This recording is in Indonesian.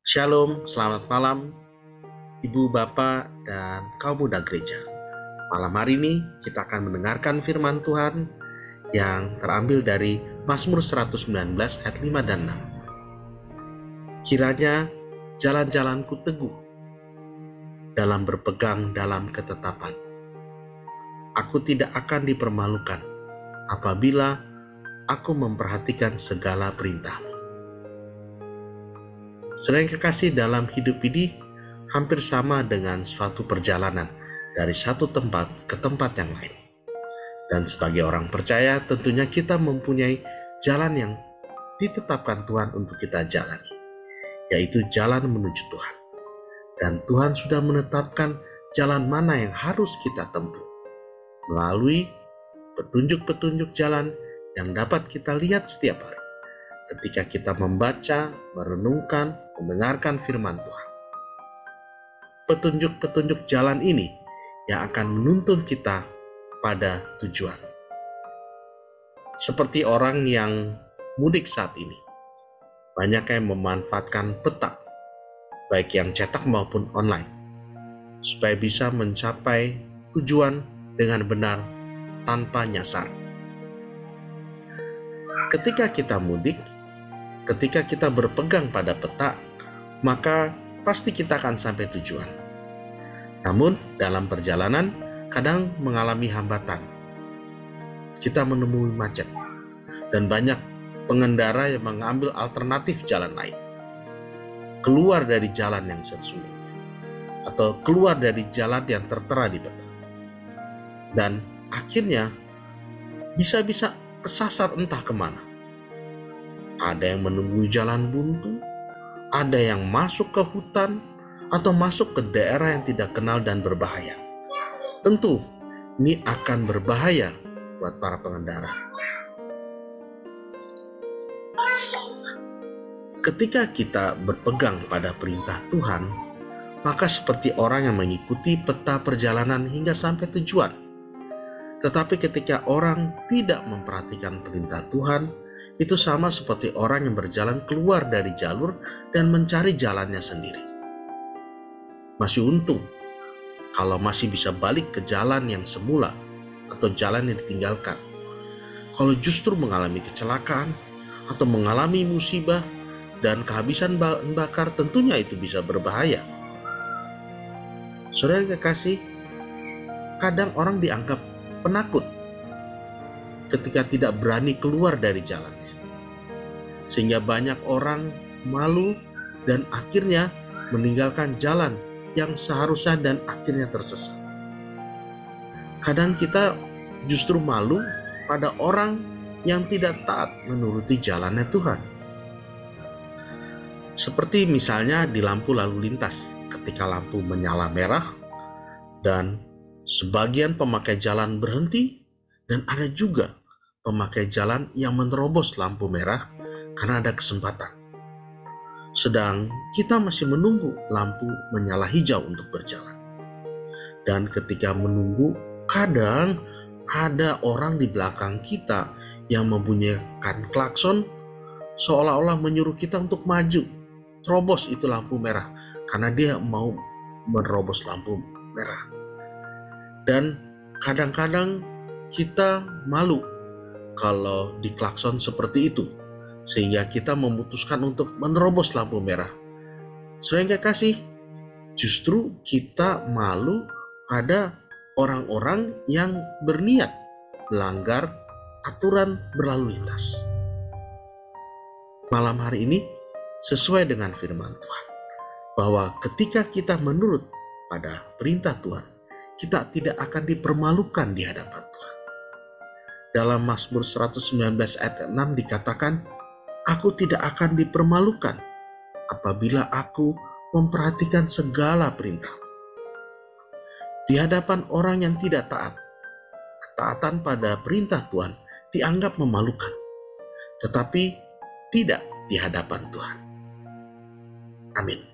Shalom, selamat malam Ibu, Bapak, dan kaum muda gereja. Malam hari ini kita akan mendengarkan firman Tuhan yang terambil dari Mazmur 119 ayat 5 dan 6. Kiranya jalan-jalanku teguh dalam berpegang dalam ketetapan. Aku tidak akan dipermalukan apabila aku memperhatikan segala perintah. Saudara yang kekasih, dalam hidup ini hampir sama dengan suatu perjalanan dari satu tempat ke tempat yang lain. Dan sebagai orang percaya, tentunya kita mempunyai jalan yang ditetapkan Tuhan untuk kita jalani, yaitu jalan menuju Tuhan. Dan Tuhan sudah menetapkan jalan mana yang harus kita tempuh melalui petunjuk-petunjuk jalan yang dapat kita lihat setiap hari ketika kita membaca, merenungkan, mendengarkan firman Tuhan. Petunjuk-petunjuk jalan ini yang akan menuntun kita pada tujuan. Seperti orang yang mudik saat ini, banyak yang memanfaatkan peta, baik yang cetak maupun online, supaya bisa mencapai tujuan dengan benar tanpa nyasar. Ketika kita mudik, ketika kita berpegang pada peta, maka pasti kita akan sampai tujuan. Namun dalam perjalanan kadang mengalami hambatan. Kita menemui macet dan banyak pengendara yang mengambil alternatif jalan lain, keluar dari jalan yang sesungguhnya atau keluar dari jalan yang tertera di peta. Dan akhirnya bisa-bisa kesasar entah kemana. Ada yang menemui jalan buntu, ada yang masuk ke hutan, atau masuk ke daerah yang tidak kenal dan berbahaya. Tentu, ini akan berbahaya buat para pengendara. Ketika kita berpegang pada perintah Tuhan, maka seperti orang yang mengikuti peta perjalanan hingga sampai tujuan. Tetapi ketika orang tidak memperhatikan perintah Tuhan, itu sama seperti orang yang berjalan keluar dari jalur dan mencari jalannya sendiri. Masih untung kalau masih bisa balik ke jalan yang semula atau jalan yang ditinggalkan. Kalau justru mengalami kecelakaan atau mengalami musibah dan kehabisan bahan bakar, tentunya itu bisa berbahaya. Saudara yang kekasih, kadang orang dianggap penakut ketika tidak berani keluar dari jalannya, sehingga banyak orang malu dan akhirnya meninggalkan jalan yang seharusnya dan akhirnya tersesat. Kadang kita justru malu pada orang yang tidak taat menuruti jalannya Tuhan. Seperti misalnya di lampu lalu lintas, ketika lampu menyala merah dan sebagian pemakai jalan berhenti, dan ada juga pemakai jalan yang menerobos lampu merah karena ada kesempatan. Sedang kita masih menunggu lampu menyala hijau untuk berjalan. Dan ketika menunggu, kadang ada orang di belakang kita yang membunyikan klakson seolah-olah menyuruh kita untuk maju, terobos itu lampu merah, karena dia mau menerobos lampu merah. Dan kadang-kadang kita malu kalau diklakson seperti itu, sehingga kita memutuskan untuk menerobos lampu merah. Saudara yang kekasih, justru kita malu pada orang-orang yang berniat melanggar aturan berlalu lintas. Malam hari ini sesuai dengan firman Tuhan, bahwa ketika kita menurut pada perintah Tuhan, kita tidak akan dipermalukan di hadapan Tuhan. Dalam Mazmur 119 ayat 6 dikatakan, aku tidak akan dipermalukan apabila aku memperhatikan segala perintah. Di hadapan orang yang tidak taat, ketaatan pada perintah Tuhan dianggap memalukan, tetapi tidak di hadapan Tuhan. Amin.